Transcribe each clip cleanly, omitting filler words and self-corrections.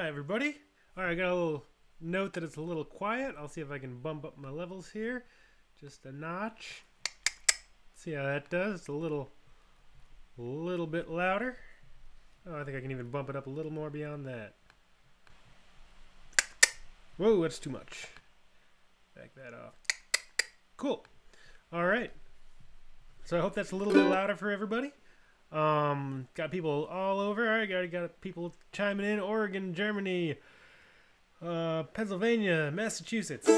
Hi everybody. Alright, I got a little note that it's a little quiet. I'll see if I can bump up my levels here. Just a notch. See how that does. It's a little bit louder. Oh, I think I can even bump it up a little more beyond that. Whoa, that's too much. Back that off. Cool. Alright. So I hope that's a little bit louder for everybody. Got people all over. All right, got people chiming in. Oregon, Germany, Pennsylvania, Massachusetts.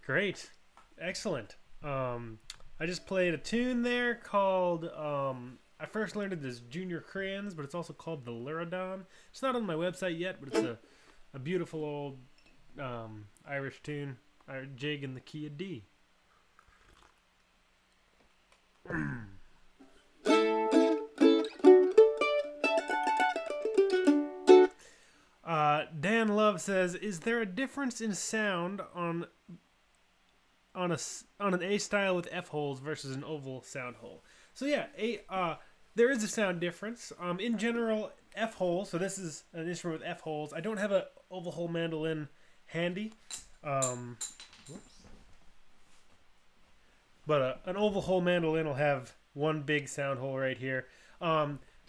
Great, excellent. I just played a tune there called. I first learned it as Junior Crayons, but it's also called the Luridon. It's not on my website yet, but it's a beautiful old Irish tune, jig in the key of D. Dan Love says, "Is there a difference in sound on an A style with F holes versus an oval sound hole?" So yeah, there is a sound difference. In general, F holes. So this is an instrument with F holes. I don't have a oval hole mandolin handy, but an oval hole mandolin will have one big sound hole right here.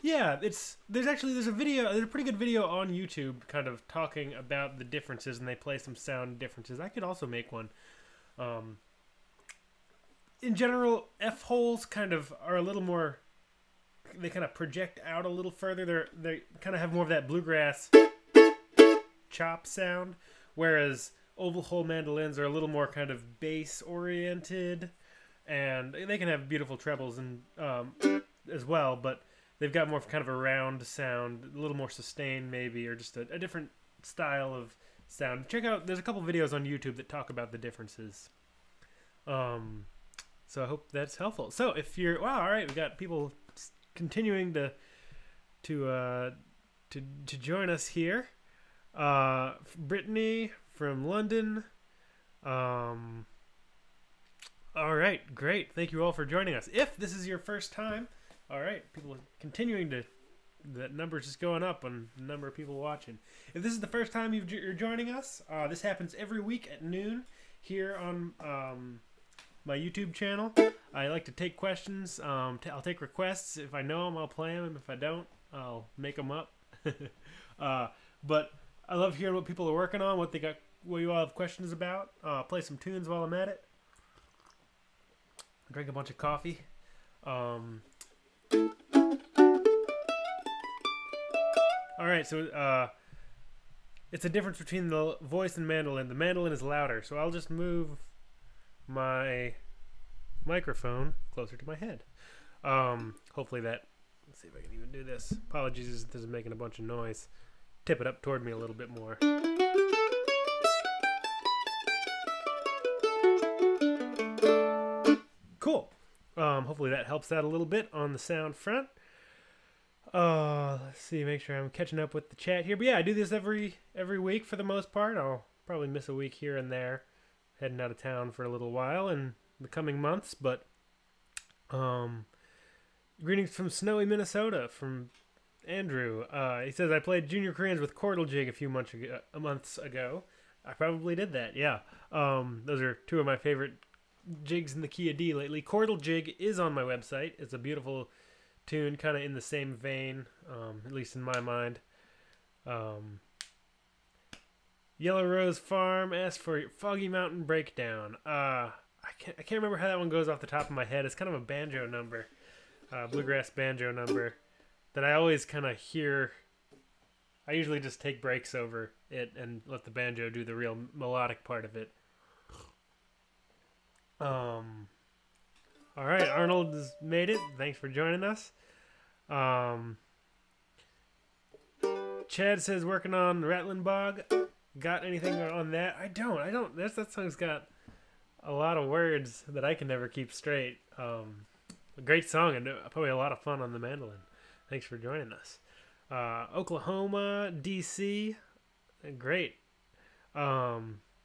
Yeah, there's a pretty good video on YouTube kind of talking about the differences, and they play some sound differences. I could also make one. In general, F holes kind of are a little more, they kind of project out a little further. They kind of have more of that bluegrass chop sound, whereas oval hole mandolins are a little more kind of bass oriented, and they can have beautiful trebles and as well, but they've got more of kind of a round sound, a little more sustained maybe, or just a different style of sound. Check out, there's a couple videos on YouTube that talk about the differences. So I hope that's helpful. So if you're, wow, all right, we got people continuing to join us here. Brittany from London. All right, great. Thank you all for joining us. If this is your first time, all right, people are continuing to, that number's just going up on the number of people watching. If this is the first time you're joining us, this happens every week at noon here on my YouTube channel. I like to take questions. I'll take requests. If I know them, I'll play them. If I don't, I'll make them up. But I love hearing what people are working on, what you all have questions about. Play some tunes while I'm at it. Drink a bunch of coffee. Alright, so it's a difference between the voice and mandolin. The mandolin is louder, so I'll just move my microphone closer to my head. Hopefully that, let's see if I can even do this. Apologies if this is making a bunch of noise. Tip it up toward me a little bit more. Cool. Hopefully that helps out a little bit on the sound front. Let's see, make sure I'm catching up with the chat here. But yeah, I do this every week for the most part. I'll probably miss a week here and there, heading out of town for a little while in the coming months. But greetings from snowy Minnesota from Andrew. He says, "I played Junior Crayons with Chordal Jig a few months ago." I probably did that, yeah. Those are two of my favorite jigs in the key of D lately. Chordal Jig is on my website. It's a beautiful tune, kind of in the same vein, at least in my mind. Yellow Rose Farm asked for Foggy Mountain Breakdown. I can't remember how that one goes off the top of my head. It's kind of a banjo number, bluegrass banjo number that I always kind of hear. I usually just take breaks over it and let the banjo do the real melodic part of it. All right, Arnold has made it. Thanks for joining us. Chad says, working on Rattling Bog. Got anything on that? I don't. That song's got a lot of words that I can never keep straight. A great song and probably a lot of fun on the mandolin. Thanks for joining us. Oklahoma, DC. Great.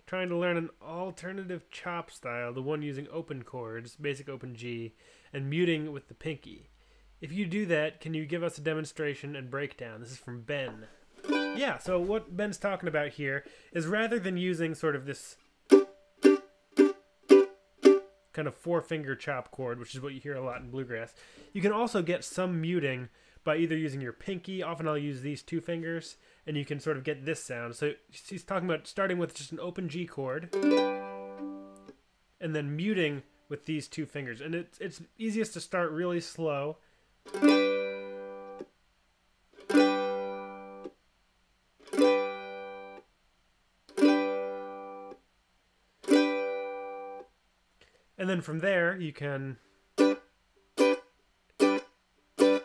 Trying to learn an alternative chop style, the one using open chords, basic open G, and muting with the pinky. If you do that, can you give us a demonstration and breakdown? This is from Ben. Yeah, so what Ben's talking about here is rather than using sort of this kind of 4-finger chop chord, which is what you hear a lot in bluegrass, you can also get some muting by either using your pinky. Often I'll use these 2 fingers, and you can sort of get this sound. So he's talking about starting with just an open G chord, and then muting with these 2 fingers. And it's easiest to start really slow. And then from there, you can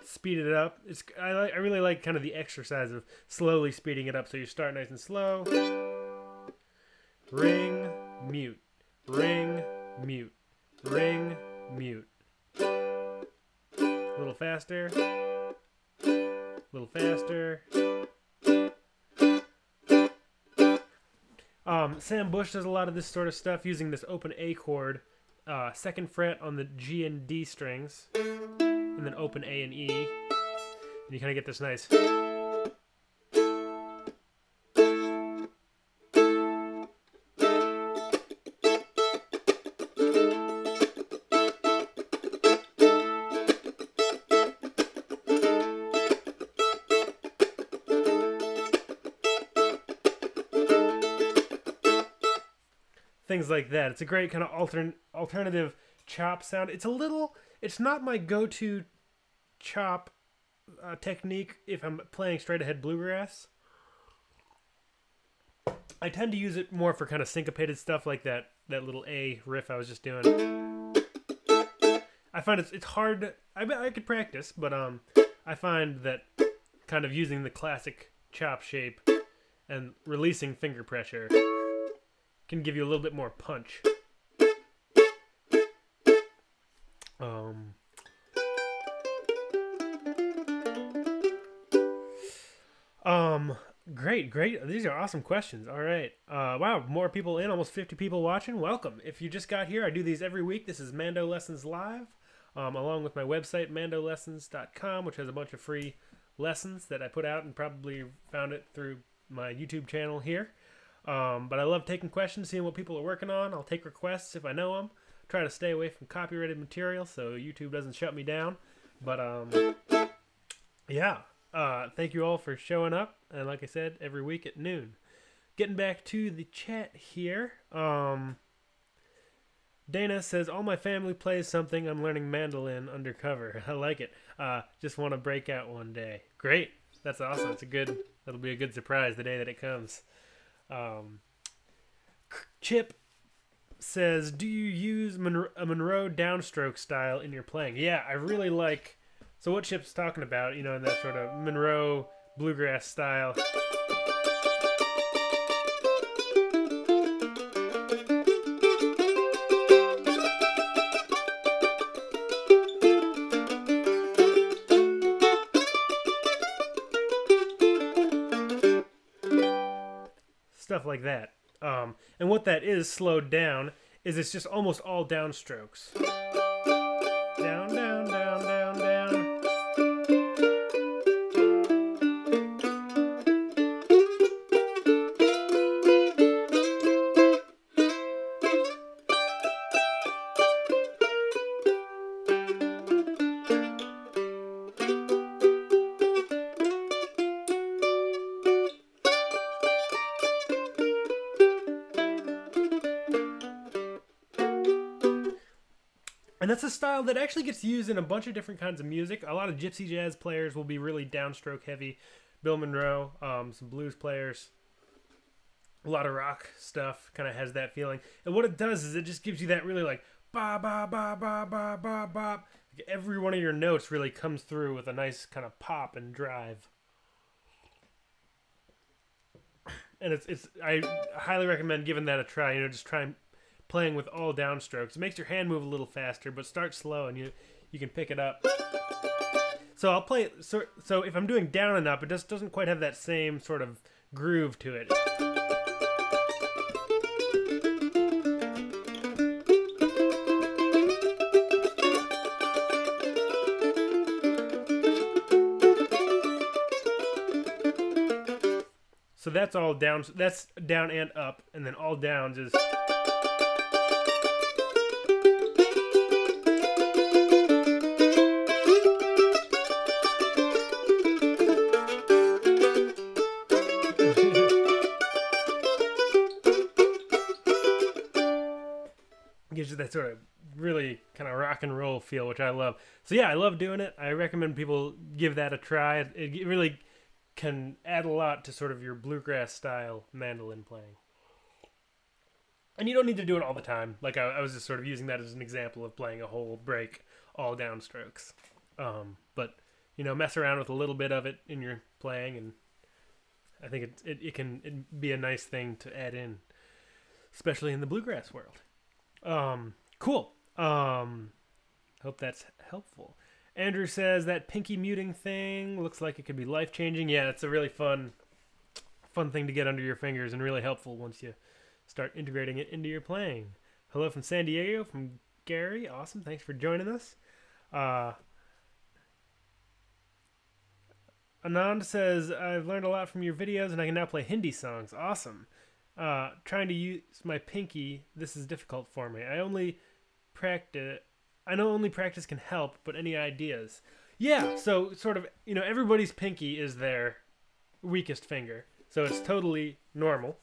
speed it up. I really like kind of the exercise of slowly speeding it up. So you start nice and slow. Ring, mute, ring, mute, ring, mute. A little faster. A little faster. Sam Bush does a lot of this sort of stuff using this open A chord. 2nd fret on the G and D strings, and then open A and E, and you kind of get this nice. Things like that. It's a great kind of alternative chop sound. It's not my go-to chop technique if I'm playing straight ahead bluegrass. I tend to use it more for kind of syncopated stuff like that little A riff I was just doing. I find it's hard. I could practice, but I find that kind of using the classic chop shape and releasing finger pressure can give you a little bit more punch. Great. These are awesome questions. All right. Wow, more people in, almost 50 people watching. Welcome. If you just got here, I do these every week. This is Mando Lessons Live, along with my website, MandoLessons.com, which has a bunch of free lessons that I put out, and probably found it through my YouTube channel here. But I love taking questions, seeing what people are working on. I'll take requests if I know them. Try to stay away from copyrighted material so YouTube doesn't shut me down. But yeah, thank you all for showing up. And like I said, every week at noon. Getting back to the chat here. Dana says, all my family plays something. I'm learning mandolin undercover. I like it. Just want to break out one day. Great. That's awesome. That'll be a good surprise the day that it comes. Chip says, do you use a Monroe Downstrokes style in your playing? Yeah, I really like. So what Chip's talking about, in that sort of Monroe bluegrass style. Stuff like that. And what that is, slowed down, is it's just almost all downstrokes. Down, down, down, down, down. And that's a style that actually gets used in a bunch of different kinds of music. A lot of gypsy jazz players will be really downstroke heavy. Bill Monroe, some blues players, a lot of rock stuff kind of has that feeling. And what it does is it just gives you that really like ba ba ba ba ba ba ba. Like every one of your notes really comes through with a nice kind of pop and drive. And I highly recommend giving that a try. Just try playing with all downstrokes. It makes your hand move a little faster, but start slow and you can pick it up. So I'll play so if I'm doing down and up, it just doesn't quite have that same sort of groove to it. So that's all down. That's down and up, and then all downs is. Gives you that sort of really kind of rock and roll feel, which I love. So yeah, I love doing it. I recommend people give that a try. It really can add a lot to sort of your bluegrass style mandolin playing. And you don't need to do it all the time. Like I was just sort of using that as an example of playing a whole break all downstrokes. But you know, mess around with a little bit of it in your playing, and I think it can be a nice thing to add in, especially in the bluegrass world. Cool. Hope that's helpful. Andrew says that pinky muting thing looks like it could be life-changing. Yeah, it's a really fun thing to get under your fingers, and really helpful once you start integrating it into your playing. Hello from San Diego, from Gary. Awesome. Thanks for joining us. Anand says, I've learned a lot from your videos, and I can now play Hindi songs. Awesome. Trying to use my pinky, this is difficult for me. I know only practice can help, but any ideas? Yeah, so sort of, you know, everybody's pinky is their weakest finger. So it's totally normal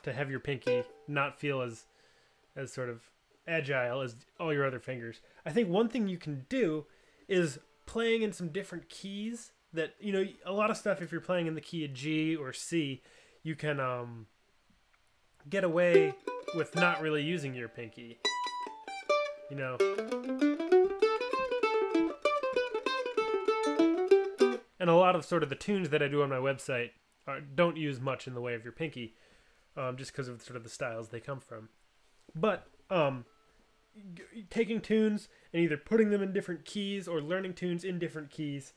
to have your pinky not feel as sort of agile as all your other fingers. I think one thing you can do is playing in some different keys that, you know, a lot of stuff, if you're playing in the key of G or C, you can get away with not really using your pinky, you know. And a lot of sort of the tunes that I do on my website don't use much in the way of your pinky, just because of sort of the styles they come from. But taking tunes and either putting them in different keys or learning tunes in different keys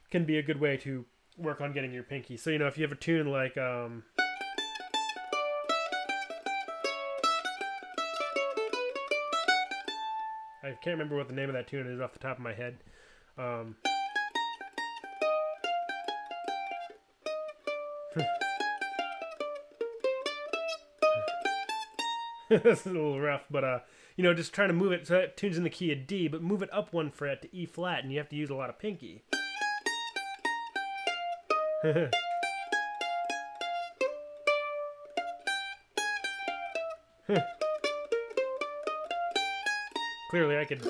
can be a good way to work on getting your pinky. So, you know, if you have a tune like I can't remember what the name of that tune is off the top of my head. This is a little rough, but you know, just trying to move it so that tune's in the key of D, but move it up one fret to E flat, and you have to use a lot of pinky. Clearly, I could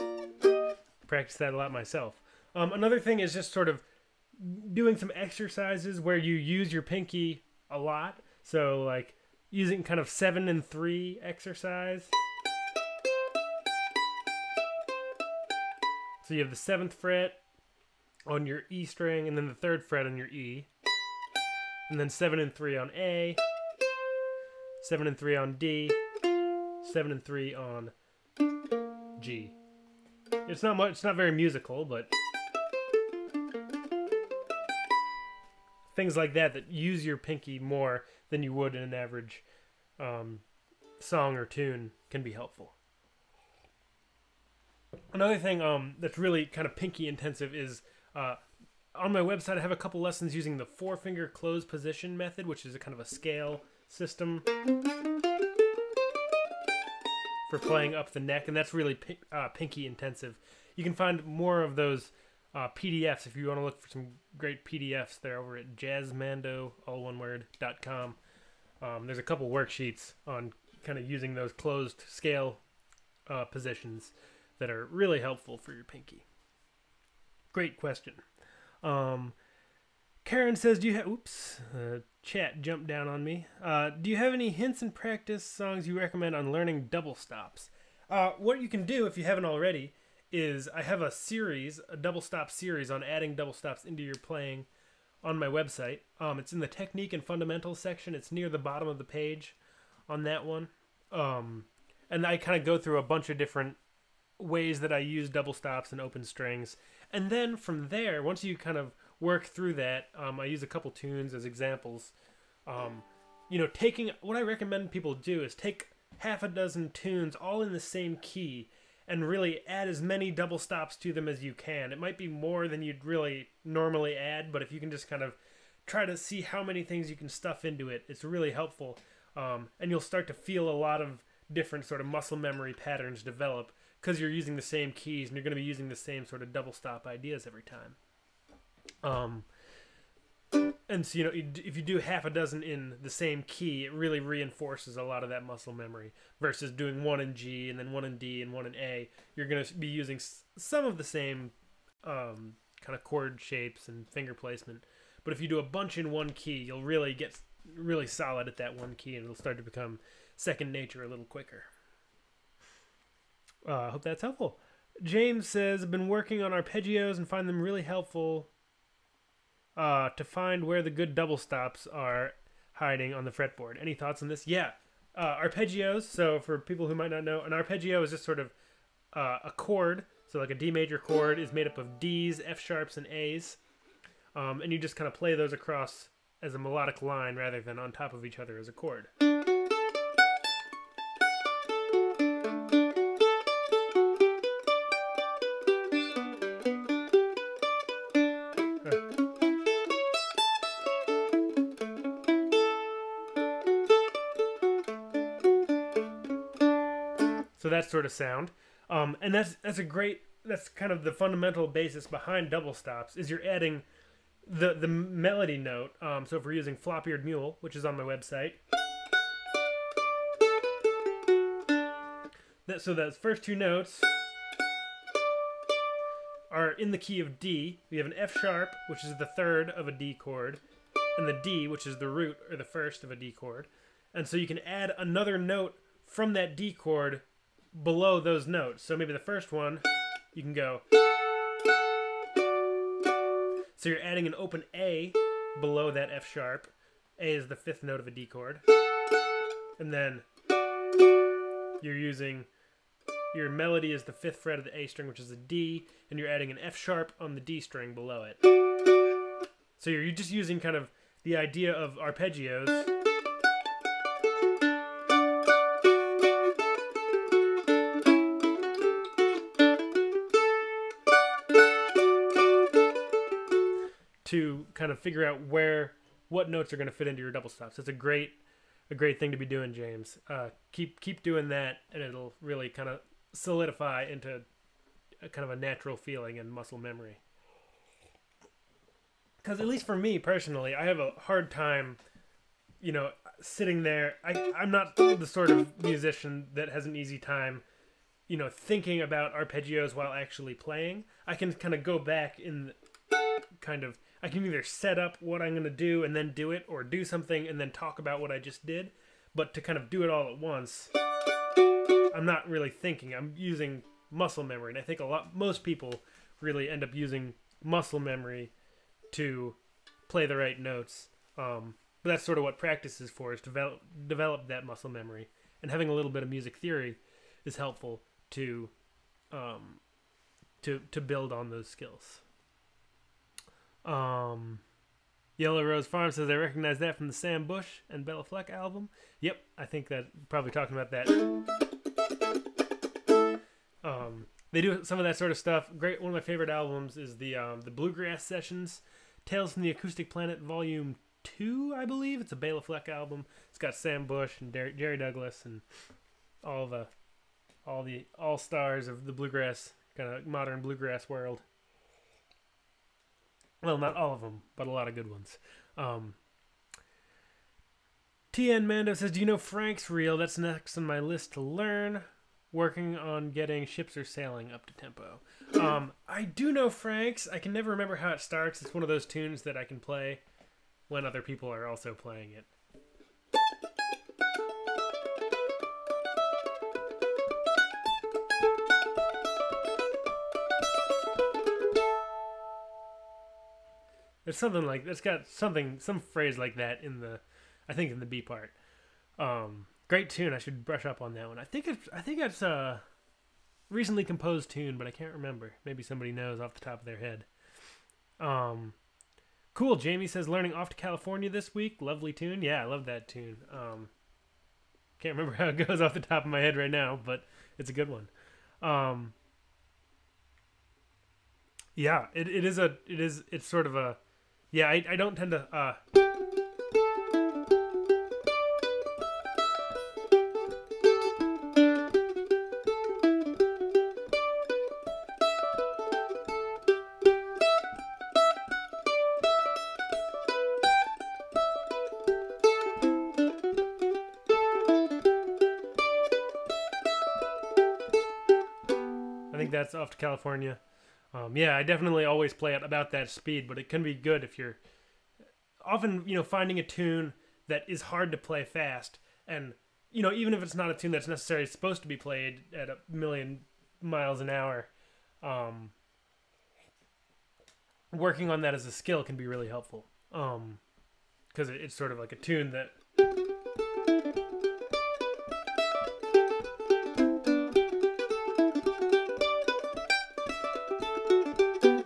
practice that a lot myself. Another thing is just sort of doing some exercises where you use your pinky a lot. So, like, using kind of 7 and 3 exercise. So you have the 7th fret on your E string, and then the 3rd fret on your E. And then 7 and 3 on A. 7 and 3 on D. 7 and 3 on G. It's not much, it's not very musical, but things like that use your pinky more than you would in an average song or tune can be helpful. Another thing that's really kind of pinky intensive is on my website I have a couple lessons using the 4-finger close position method, which is a kind of a scale system for playing up the neck, and that's really pinky intensive. You can find more of those PDFs if you want to look for some great PDFs. They're over at jazzmando, all one word, .com. There's a couple worksheets on kind of using those closed scale positions that are really helpful for your pinky. Great question. Karen says, do you have... Oops. Chat jumped down on me. Do you have any hints and practice songs you recommend on learning double stops? What you can do, if you haven't already, is I have a series, a double stop series on adding double stops into your playing on my website. It's in the technique and fundamentals section. It's near the bottom of the page on that one. And I kind of go through a bunch of different ways that I use double stops and open strings. And then from there, once you kind of work through that, I use a couple tunes as examples. You know, what I recommend people do is take half a dozen tunes all in the same key and really add as many double stops to them as you can. It might be more than you'd really normally add, but if you can just kind of try to see how many things you can stuff into it. It's really helpful. And you'll start to feel a lot of different sort of muscle memory patterns develop because you're using the same keys and you're going to be using the same sort of double stop ideas every time. And so, if you do half a dozen in the same key, it really reinforces a lot of that muscle memory versus doing one in G and then one in D and one in A. You're going to be using some of the same kind of chord shapes and finger placement. But if you do a bunch in one key, you'll really get really solid at that one key and it'll start to become second nature a little quicker. I hope that's helpful. James says, I've been working on arpeggios and find them really helpful to find where the good double stops are hiding on the fretboard. Any thoughts on this? Yeah. Arpeggios, so for people who might not know, an arpeggio is just sort of a chord. So like a D major chord is made up of Ds, F sharps, and As. And you just kind of play those across as a melodic line rather than on top of each other as a chord. So that sort of sound. And that's kind of the fundamental basis behind double stops, is you're adding the melody note. So if we're using Flop-Eared Mule, which is on my website, so those first two notes are in the key of D. We have an F sharp, which is the third of a D chord, and the D, which is the root or the first of a D chord. And so you can add another note from that D chord below those notes. So maybe the first one, you can go. So you're adding an open A below that F sharp. A is the fifth note of a D chord. And then you're using, your melody is the fifth fret of the A string, which is a D, and you're adding an F sharp on the D string below it. So you're just using kind of the idea of arpeggios to kind of figure out what notes are going to fit into your double stops. It's a great thing to be doing, James. Keep doing that, and it'll really kind of solidify into a kind of a natural feeling and muscle memory. Because at least for me personally, I have a hard time, sitting there. I'm not the sort of musician that has an easy time, thinking about arpeggios while actually playing. I can kind of go back in I can either set up what I'm going to do and then do it, or do something and then talk about what I just did. But to kind of do it all at once, I'm not really thinking. I'm using muscle memory. And I think most people really end up using muscle memory to play the right notes. But that's sort of what practice is for, is develop that muscle memory. And having a little bit of music theory is helpful to build on those skills. Yellow Rose Farm says, I recognize that from the Sam Bush and Bella Fleck album. Yep, I think that probably talking about that. They do some of that sort of stuff. Great. One of my favorite albums is the Bluegrass Sessions, Tales from the Acoustic Planet Volume 2, I believe. It's a Bela Fleck album. It's got Sam Bush and Jerry Douglas and all the all-stars of the bluegrass, kind of modern bluegrass world. Well, not all of them, but a lot of good ones. TN Mando says, do you know Frank's reel? That's next on my list to learn. Working on getting Ships Are Sailing up to tempo. I do know Frank's. I can never remember how it starts. It's one of those tunes that I can play when other people are also playing it. It's something like, it's got some phrase like that in the B part. Great tune. I should brush up on that one. I think it's a recently composed tune, but I can't remember. Maybe somebody knows off the top of their head. Cool. Jamie says, learning Off to California this week. Lovely tune. Yeah, I love that tune. Can't remember how it goes off the top of my head right now, but it's a good one. Yeah, it's sort of a Yeah, I don't tend to... I think that's off to California. Yeah, I definitely always play at about that speed, but it can be good if you're often, finding a tune that is hard to play fast. And, even if it's not a tune that's necessarily supposed to be played at 1,000,000 miles an hour, working on that as a skill can be really helpful. Because it's sort of like a tune that...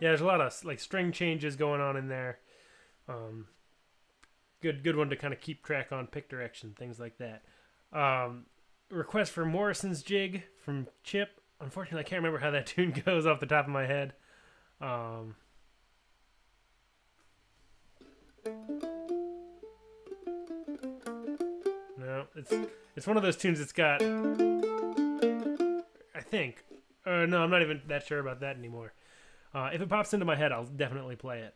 Yeah, there's a lot of like string changes going on in there. Good one to kind of keep track on, pick direction, things like that. Request for Morrison's Jig from Chip. Unfortunately, I can't remember how that tune goes off the top of my head. No, it's one of those tunes that's got... I think. No, I'm not even that sure about that anymore. If it pops into my head, I'll definitely play it.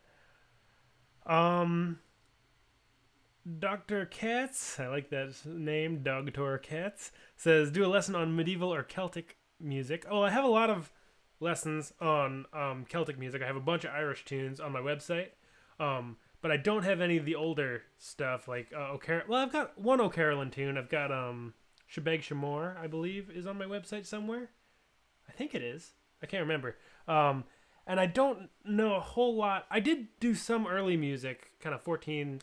Dr. Katz, I like that name, Dr. Katz, says, do a lesson on medieval or Celtic music. Oh, I have a lot of lessons on Celtic music. I have a bunch of Irish tunes on my website, but I don't have any of the older stuff, like O'Carroll. Well, I've got one O'Carroll tune. I've got Shebeg Shamor, I believe, is on my website somewhere. I think it is. I can't remember. And I don't know a whole lot. I did do some early music, kind of 12th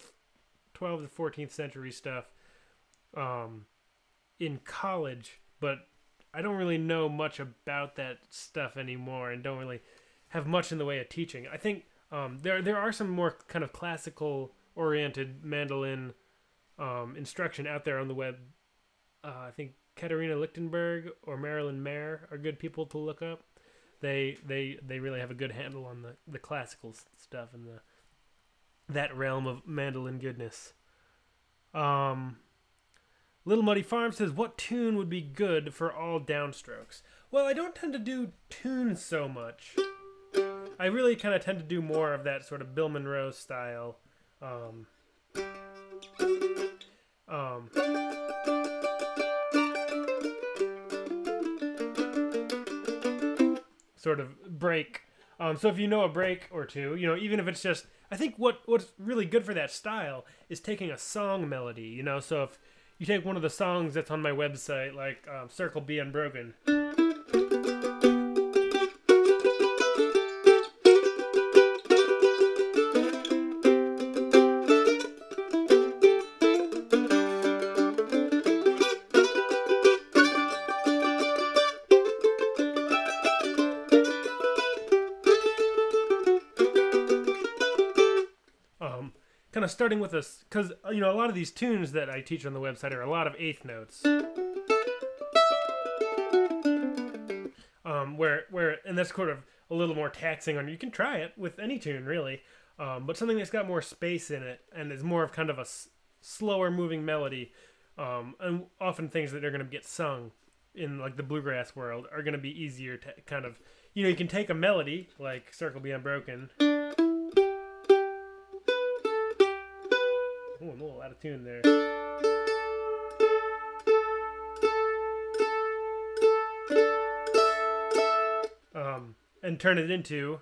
to 14th century stuff in college, but I don't really know much about that stuff anymore and don't really have much in the way of teaching. I think there are some more kind of classical-oriented mandolin instruction out there on the web. I think Katerina Lichtenberg or Marilyn Mayer are good people to look up. They really have a good handle on the classical stuff and that realm of mandolin goodness. Little Muddy Farm says, what tune would be good for all downstrokes? Well, I don't tend to do tunes so much. I really kind of tend to do more of that sort of Bill Monroe style. Sort of break. So if you know a break or two, even if it's just, I think what's really good for that style is taking a song melody, so if you take one of the songs that's on my website, like Circle Be Unbroken. Kind of starting with us, because a lot of these tunes that I teach on the website are a lot of eighth notes, and that's sort of a little more taxing on you. You can try it with any tune really, but something that's got more space in it and is more of kind of a slower moving melody, and often things that are going to get sung in like the bluegrass world are going to be easier to kind of, you can take a melody like Circle Be Unbroken. Oh, I'm a little out of tune there. And turn it into...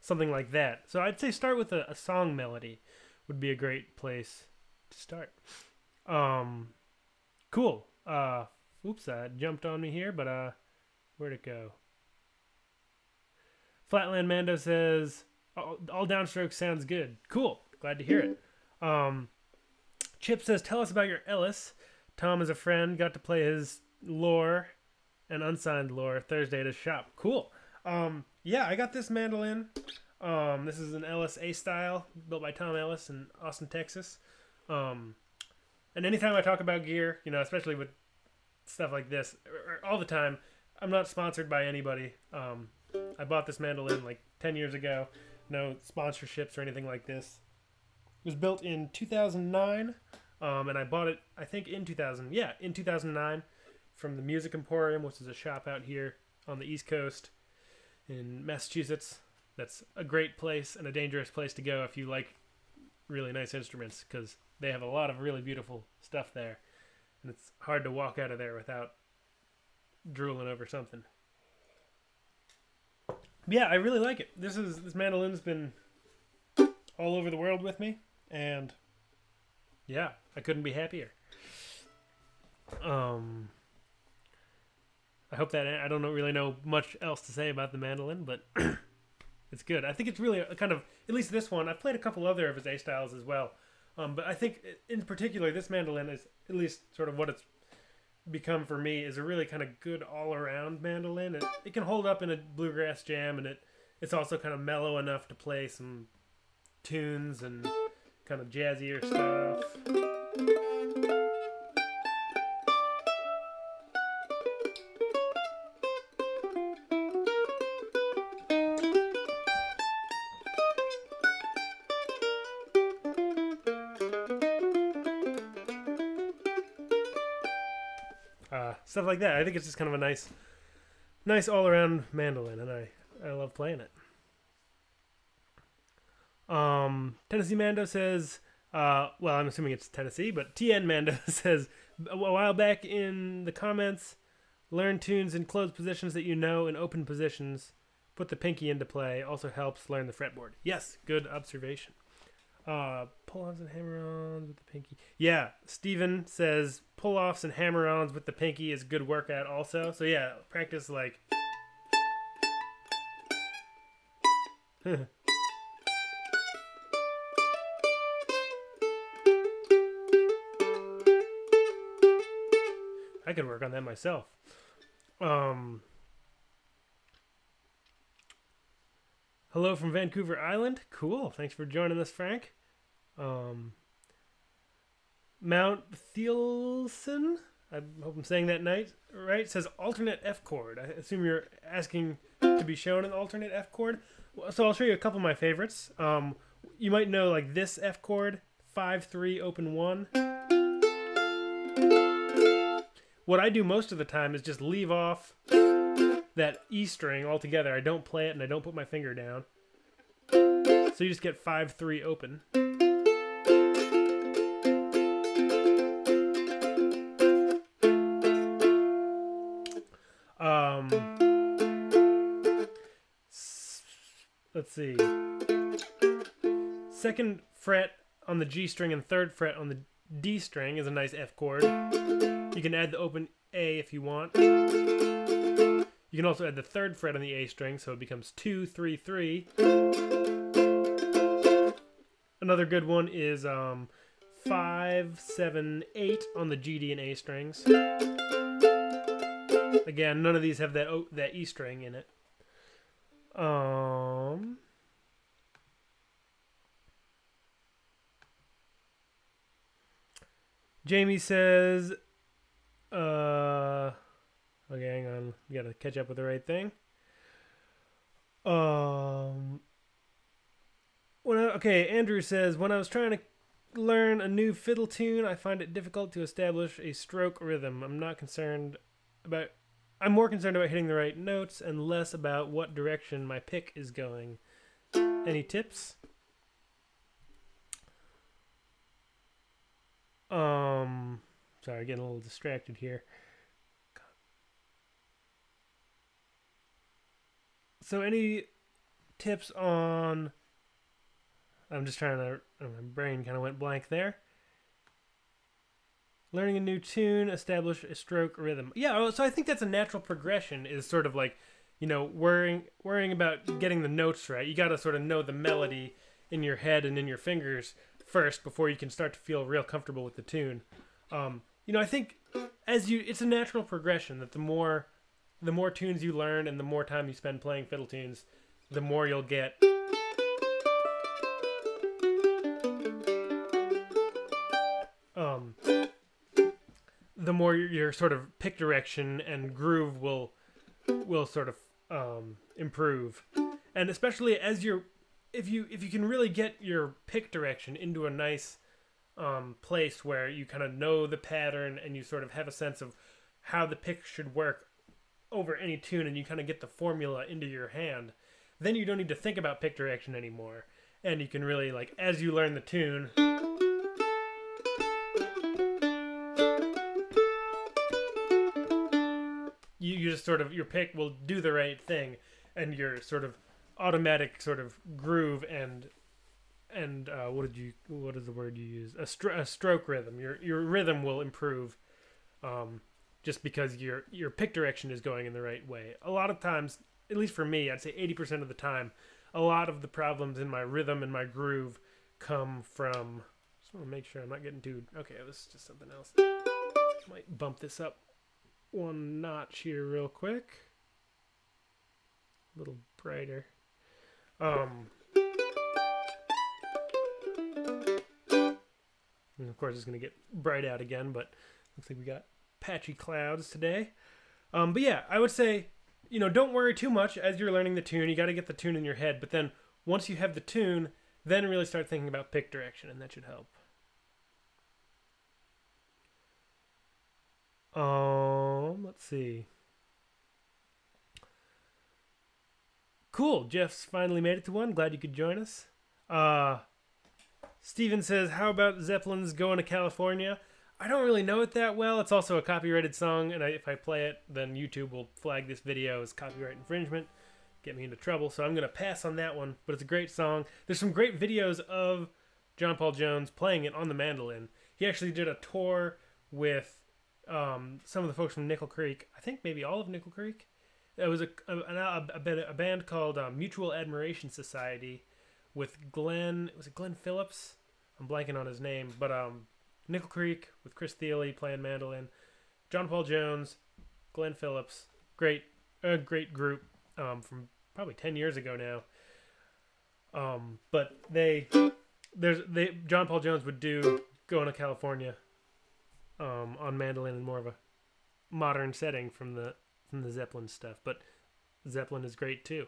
something like that. So I'd say start with a song melody would be a great place to start. Cool. Oops, that jumped on me here, but where'd it go? Flatland Mando says, all downstrokes sounds good. Cool. Glad to hear it. Chip says, tell us about your Ellis. Tom is a friend. Got to play his lore and unsigned lore Thursday at his shop. Cool. Yeah, I got this mandolin. This is an Ellis A style built by Tom Ellis in Austin, Texas. And And anytime I talk about gear, you know, especially with stuff like this, all the time, I'm not sponsored by anybody. I bought this mandolin like 10 years ago. No sponsorships or anything like this. It was built in 2009, and I bought it, I think, in 2009 from the Music Emporium, which is a shop out here on the East Coast in Massachusetts. That's a great place and a dangerous place to go if you like really nice instruments, because they have a lot of really beautiful stuff there, and it's hard to walk out of there without drooling over something. But yeah, I really like it. This mandolin's been all over the world with me, and yeah, I couldn't be happier. I hope that I don't really know much else to say about the mandolin, but it's good. I think it's really a kind of, at least this one, I've played a couple other of his A styles as well. But I think in particular, this mandolin is, at least sort of what it's become for me, is a really kind of good all-around mandolin. It can hold up in a bluegrass jam, and it's also kind of mellow enough to play some tunes and kind of jazzier stuff. Stuff like that. I think it's just kind of a nice all-around mandolin, and I love playing it. Tennessee Mando says, well, I'm assuming it's Tennessee, but TN Mando says, a while back in the comments, learn tunes in closed positions that you know in open positions. Put the pinky into play. Also helps learn the fretboard. Yes, good observation. Pull-offs and hammer-ons with the pinky. Yeah, Steven says pull-offs and hammer-ons with the pinky is a good workout also. So yeah, practice like... I could work on that myself. Hello from Vancouver Island. Cool. Thanks for joining us, Frank. Mount Thielsen, I hope I'm saying that right, says alternate F chord. I assume you're asking to be shown an alternate F chord. So I'll show you a couple of my favorites. You might know like this F chord, 5-3 open 1. What I do most of the time is just leave off that E string altogether. I don't play it and I don't put my finger down. So you just get 5-3 open. Let's see. Second fret on the G string and third fret on the D string is a nice F chord. You can add the open A if you want. You can also add the third fret on the A string, so it becomes 2-3-3. Another good one is 5-7-8 on the G, D, and A strings. Again, none of these have that E string in it. Jamie says, okay, hang on. We gotta catch up with the right thing. Okay, Andrew says, when I was trying to learn a new fiddle tune, I find it difficult to establish a stroke rhythm. I'm more concerned about hitting the right notes and less about what direction my pick is going. Any tips? Sorry, getting a little distracted here. So any tips on... I'm just trying to... my brain kind of went blank there. Learning a new tune, establish a stroke rhythm. Yeah, so I think that's a natural progression, is sort of like, you know, worrying about getting the notes right. You got to sort of know the melody in your head and in your fingers first before you can start to feel real comfortable with the tune. You know, I think it's a natural progression that the more tunes you learn and the more time you spend playing fiddle tunes, the more you'll get. the more your sort of pick direction and groove will sort of improve. And especially as if you can really get your pick direction into a nice place where you kind of know the pattern and you sort of have a sense of how the pick should work over any tune, and you kind of get the formula into your hand, then you don't need to think about pick direction anymore. And you can really, like, as you learn the tune, you just sort of, your pick will do the right thing, and your sort of automatic sort of groove and what is the word you use? A stroke rhythm. Your rhythm will improve, just because your pick direction is going in the right way. A lot of times, at least for me, I'd say 80% of the time, a lot of the problems in my rhythm and my groove come from. Just want to make sure I'm not getting too. Okay, this is just something else. Might bump this up one notch here real quick. A little brighter. And of course, it's going to get bright out again, but looks like we got patchy clouds today. But yeah, I would say, don't worry too much as you're learning the tune. You got to get the tune in your head, but then once you have the tune, then really start thinking about pick direction, and that should help. Let's see. Cool, Jeff's finally made it to one. Glad you could join us. Steven says, how about Zeppelin's Going to California? I don't really know it that well. It's also a copyrighted song, and if I play it, then YouTube will flag this video as copyright infringement, get me into trouble, so I'm going to pass on that one, but it's a great song. There's some great videos of John Paul Jones playing it on the mandolin. He actually did a tour with some of the folks from Nickel Creek. I think maybe all of Nickel Creek. It was a band called Mutual Admiration Society with Glenn Phillips? I'm blanking on his name, but Nickel Creek with Chris Thiele playing mandolin, John Paul Jones, Glenn Phillips, great group from probably 10 years ago now. But John Paul Jones would do Going to California on mandolin in more of a modern setting from the Zeppelin stuff, but Zeppelin is great too.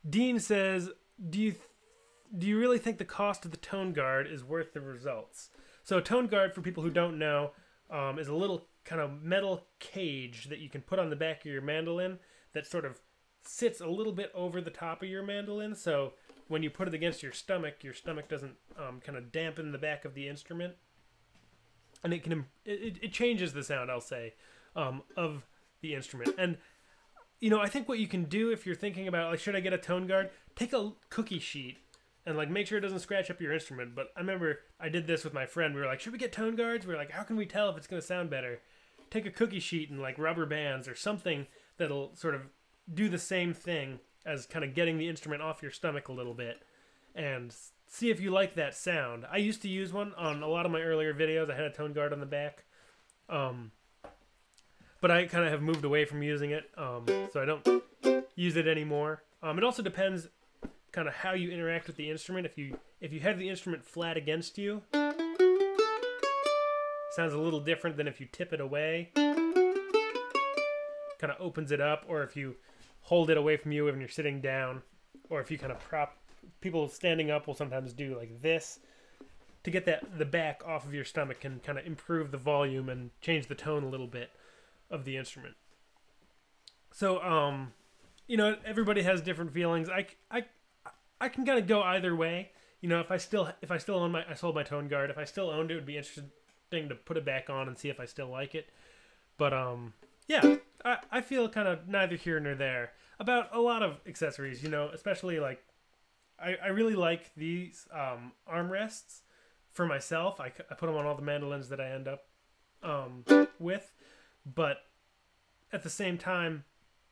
Dean says, do you really think the cost of the tone guard is worth the results? So a tone guard, for people who don't know, is a little kind of metal cage that you can put on the back of your mandolin that sort of sits a little bit over the top of your mandolin, so when you put it against your stomach doesn't kind of dampen the back of the instrument, and it changes the sound, I'll say, of the instrument. And I think what you can do if you're thinking about, like, should I get a tone guard? Take a cookie sheet and, like, make sure it doesn't scratch up your instrument. But I remember I did this with my friend. We were like, should we get tone guards? We were like, how can we tell if it's going to sound better? Take a cookie sheet and, like, rubber bands or something that'll sort of do the same thing as kind of getting the instrument off your stomach a little bit, and see if you like that sound. I used to use one on a lot of my earlier videos. I had a tone guard on the back. But I kind of have moved away from using it, so I don't use it anymore. It also depends kind of how you interact with the instrument. If you have the instrument flat against you, sounds a little different than if you tip it away. Kind of opens it up, or if you hold it away from you when you're sitting down, or if you kind of prop. People standing up will sometimes do like this to get the back off of your stomach, can kind of improve the volume and change the tone a little bit of the instrument. So everybody has different feelings. I can kind of go either way. If I still own I sold my tone guard. If I still owned it, would be interesting to put it back on and see if I still like it. But yeah, I feel kind of neither here nor there about a lot of accessories. Especially like I really like these armrests for myself. I put them on all the mandolins that I end up with. But at the same time,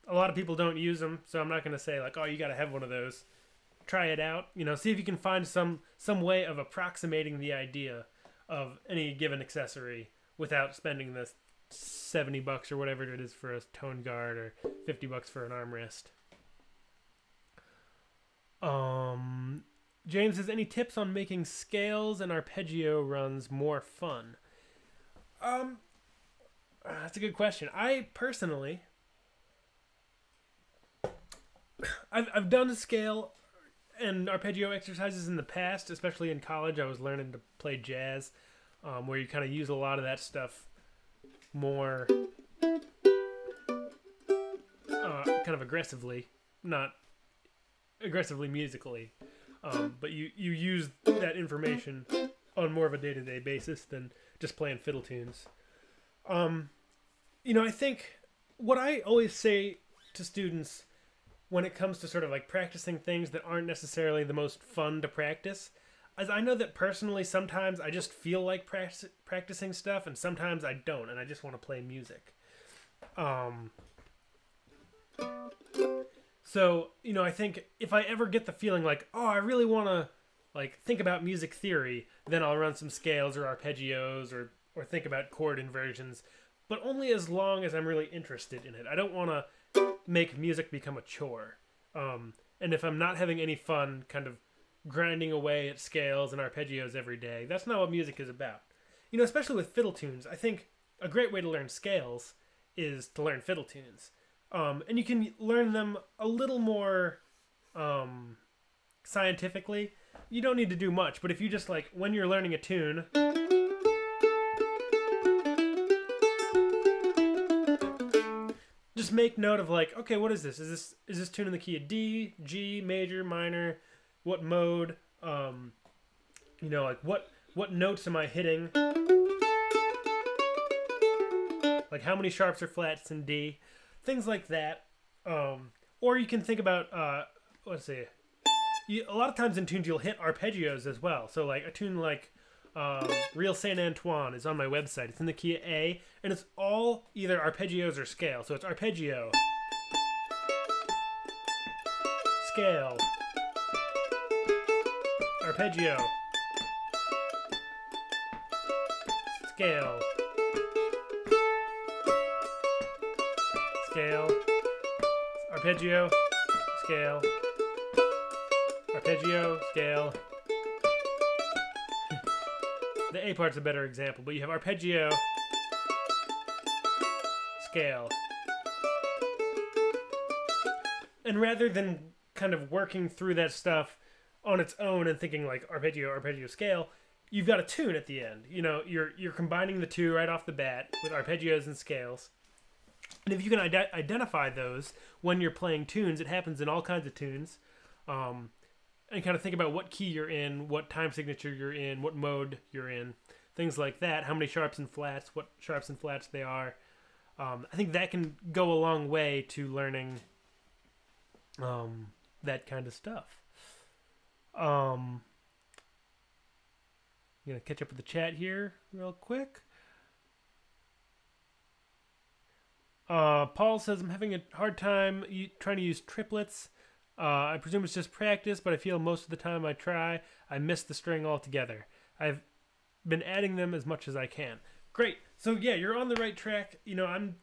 a lot of people don't use them, so I'm not going to say like, oh, you got to have one of those. Try it out. See if you can find some way of approximating the idea of any given accessory without spending the $70 or whatever it is for a tone guard, or $50 for an armrest. James says, any tips on making scales and arpeggio runs more fun? That's a good question. I personally, I've done scale and arpeggio exercises in the past, especially in college. I was learning to play jazz, where you kind of use a lot of that stuff more kind of aggressively, not aggressively musically, but you use that information on more of a day-to-day basis than just playing fiddle tunes. I think what I always say to students when it comes to sort of like practicing things that aren't necessarily the most fun to practice, as I know that personally sometimes I just feel like practicing stuff and sometimes I don't, and I just want to play music. So, I think if I ever get the feeling like, oh, I really want to like think about music theory, then I'll run some scales or arpeggios or think about chord inversions, but only as long as I'm really interested in it. I don't want to make music become a chore. And if I'm not having any fun kind of grinding away at scales and arpeggios every day, that's not what music is about. Especially with fiddle tunes, I think a great way to learn scales is to learn fiddle tunes. And you can learn them a little more scientifically. You don't need to do much, but if you just like, when you're learning a tune, just make note of like, okay, what is this? Is this tune in the key of D, G, major, minor? What mode? Like what notes am I hitting? Like how many sharps or flats in D? Things like that. Or you can think about, let's see. A lot of times in tunes you'll hit arpeggios as well. So like a tune like Real Saint Antoine is on my website. It's in the key of A, and it's all either arpeggios or scale. So it's arpeggio, scale, arpeggio, scale, scale, arpeggio, scale, arpeggio, scale. The A part's a better example, but you have arpeggio, scale. And rather than kind of working through that stuff on its own and thinking like arpeggio, arpeggio, scale, you've got a tune at the end. You're combining the two right off the bat with arpeggios and scales. And if you can identify those when you're playing tunes, it happens in all kinds of tunes. And kind of think about what key you're in, what time signature you're in, what mode you're in, things like that. How many sharps and flats, what sharps and flats they are. I think that can go a long way to learning that kind of stuff. I'm going to catch up with the chat here real quick. Paul says, I'm having a hard time trying to use triplets. I presume it's just practice, but I feel most of the time I try, I miss the string altogether. I've been adding them as much as I can. Great. So yeah, you're on the right track. I'm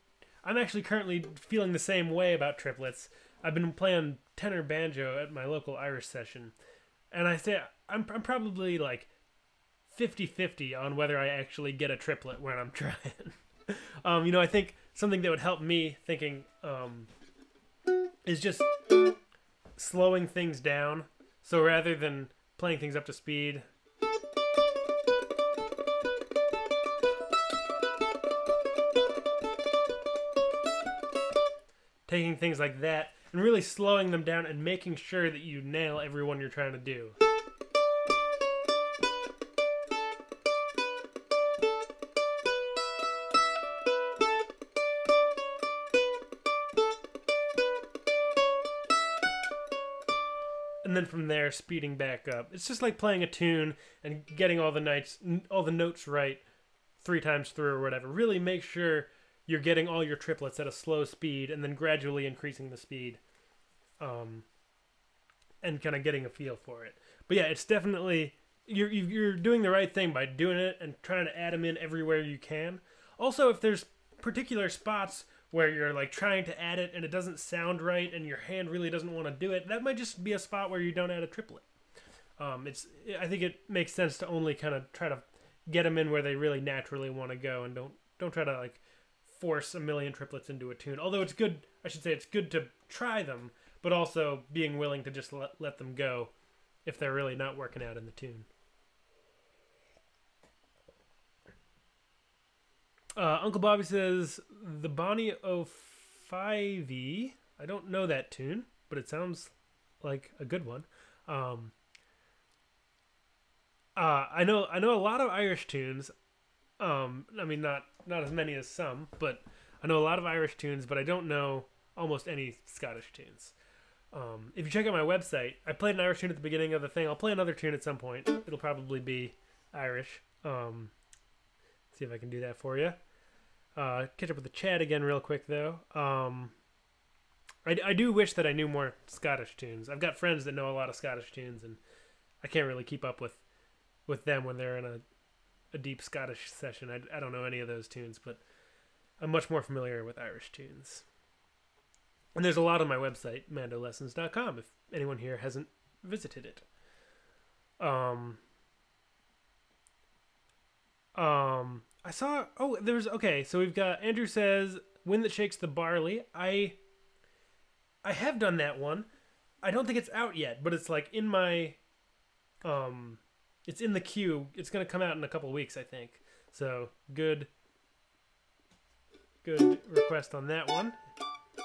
actually currently feeling the same way about triplets. I've been playing tenor banjo at my local Irish session, and I say I'm probably like 50-50 on whether I actually get a triplet when I'm trying. I think something that would help me thinking is just slowing things down. So rather than playing things up to speed, taking things like that and really slowing them down and making sure that you nail every one you're trying to do. And then from there, speeding back up. It's just like playing a tune and getting all the notes right 3 times through or whatever. Really make sure you're getting all your triplets at a slow speed and then gradually increasing the speed, and kind of getting a feel for it. But yeah, it's definitely, you're doing the right thing by doing it and trying to add them in everywhere you can. Also, if there's particular spots where you're like trying to add it and it doesn't sound right and your hand really doesn't want to do it, that might just be a spot where you don't add a triplet. I think it makes sense to only kind of try to get them in where they really naturally want to go, and don't try to like force a million triplets into a tune. Although it's good, I should say it's good to try them, but also being willing to just let them go if they're really not working out in the tune. Uncle Bobby says, the Bonnie O5E. I don't know that tune, but it sounds like a good one. I know a lot of Irish tunes. I mean, not as many as some, but I know a lot of Irish tunes, but I don't know almost any Scottish tunes. If you check out my website, I played an Irish tune at the beginning of the thing. I'll play another tune at some point. It'll probably be Irish. See if I can do that for you. Catch up with the chat again real quick, though. I do wish that I knew more Scottish tunes. I've got friends that know a lot of Scottish tunes, and I can't really keep up with them when they're in a deep Scottish session. I don't know any of those tunes, but I'm much more familiar with Irish tunes. And there's a lot on my website, MandoLessons.com, if anyone here hasn't visited it. I saw, so we've got, Andrew says, Wind That Shakes the Barley. I have done that one. I don't think it's out yet, but it's like in my, it's in the queue. It's going to come out in a couple weeks, I think. So good request on that one.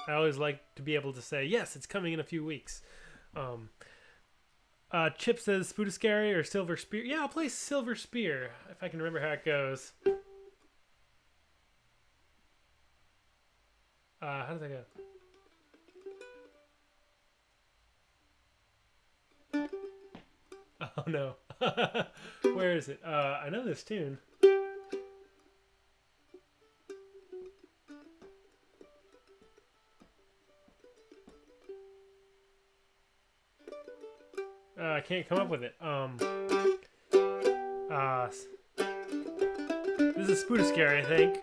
I always like to be able to say, yes, it's coming in a few weeks. Chip says Spudascary or Silver Spear. Yeah, I'll play Silver Spear if I can remember how it goes. How does that go? Oh no. Where is it? I know this tune. I can't come up with it. This is Spudascary, I think.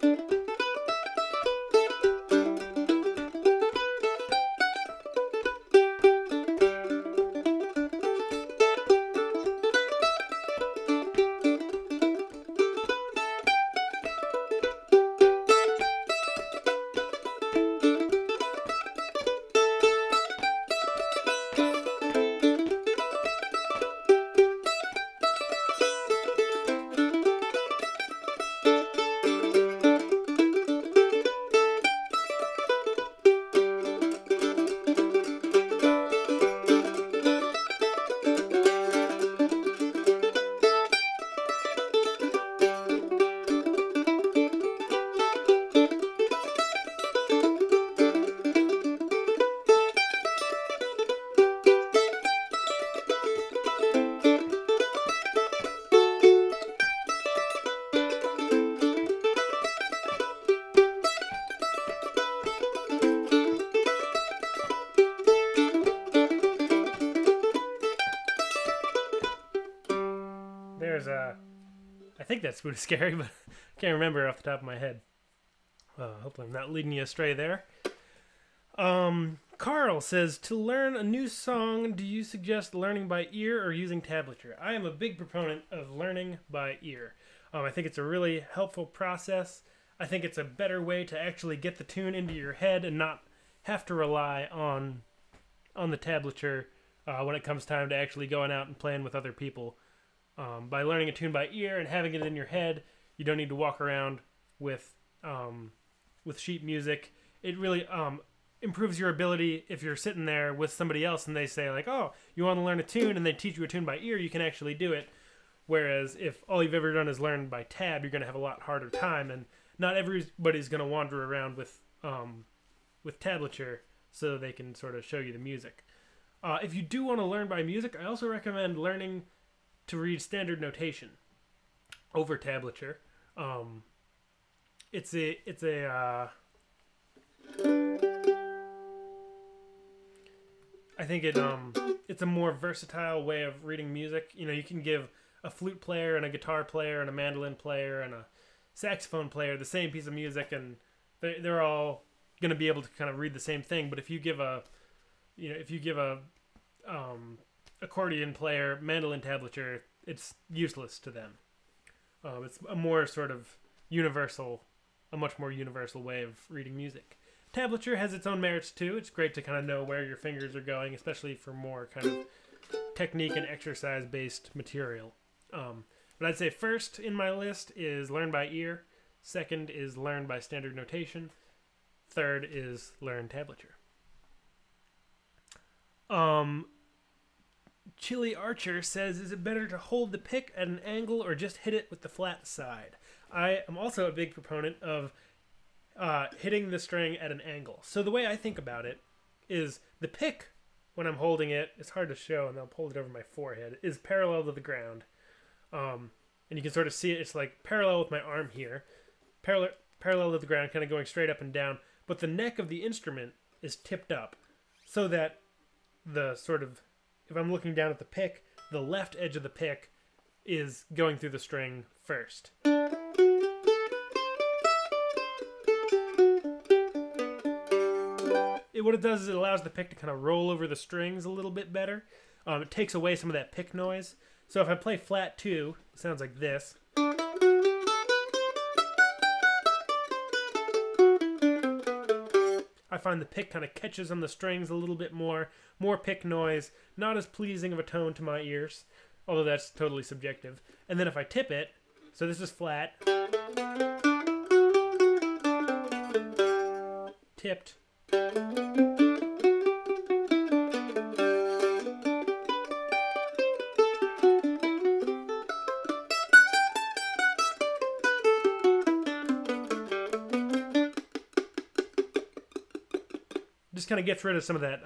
I think that's Spudascary, but I can't remember off the top of my head. Hopefully I'm not leading you astray there. Carl says, to learn a new song, do you suggest learning by ear or using tablature? I am a big proponent of learning by ear. I think it's a really helpful process. I think it's a better way to actually get the tune into your head and not have to rely on the tablature when it comes time to actually going out and playing with other people. By learning a tune by ear and having it in your head, you don't need to walk around with sheet music. It really improves your ability if you're sitting there with somebody else and they say like, oh, you want to learn a tune, and they teach you a tune by ear, you can actually do it. Whereas if all you've ever done is learn by tab, you're going to have a lot harder time, and not everybody's going to wander around with tablature so they can sort of show you the music. If you do want to learn by music, I also recommend learning to read standard notation over tablature. It's I think it's a more versatile way of reading music. You know, you can give a flute player and a guitar player and a mandolin player and a saxophone player the same piece of music, and they're all going to be able to kind of read the same thing. But if you give a accordion player mandolin tablature, it's useless to them. It's a more sort of universal, a much more universal way of reading music. Tablature has its own merits too. It's great to kind of know where your fingers are going, especially for more kind of technique and exercise based material. But I'd say first in my list is learn by ear. Second is learn by standard notation. Third is learn tablature. Chili Archer says, is it better to hold the pick at an angle or just hit it with the flat side? I am also a big proponent of hitting the string at an angle. So the way I think about it is the pick, when I'm holding it, it's hard to show and I'll hold it over my forehead, is parallel to the ground. And you can sort of see it, it's like parallel with my arm here, parallel to the ground, kind of going straight up and down. But the neck of the instrument is tipped up so that the sort of, if I'm looking down at the pick, the left edge of the pick is going through the string first. What it does is it allows the pick to kind of roll over the strings a little bit better. It takes away some of that pick noise. So if I play flat 2, it sounds like this. I find the pick kind of catches on the strings a little bit more pick noise, not as pleasing of a tone to my ears, although that's totally subjective. And then if I tip it, so this is flat, tipped, just kind of gets rid of some of that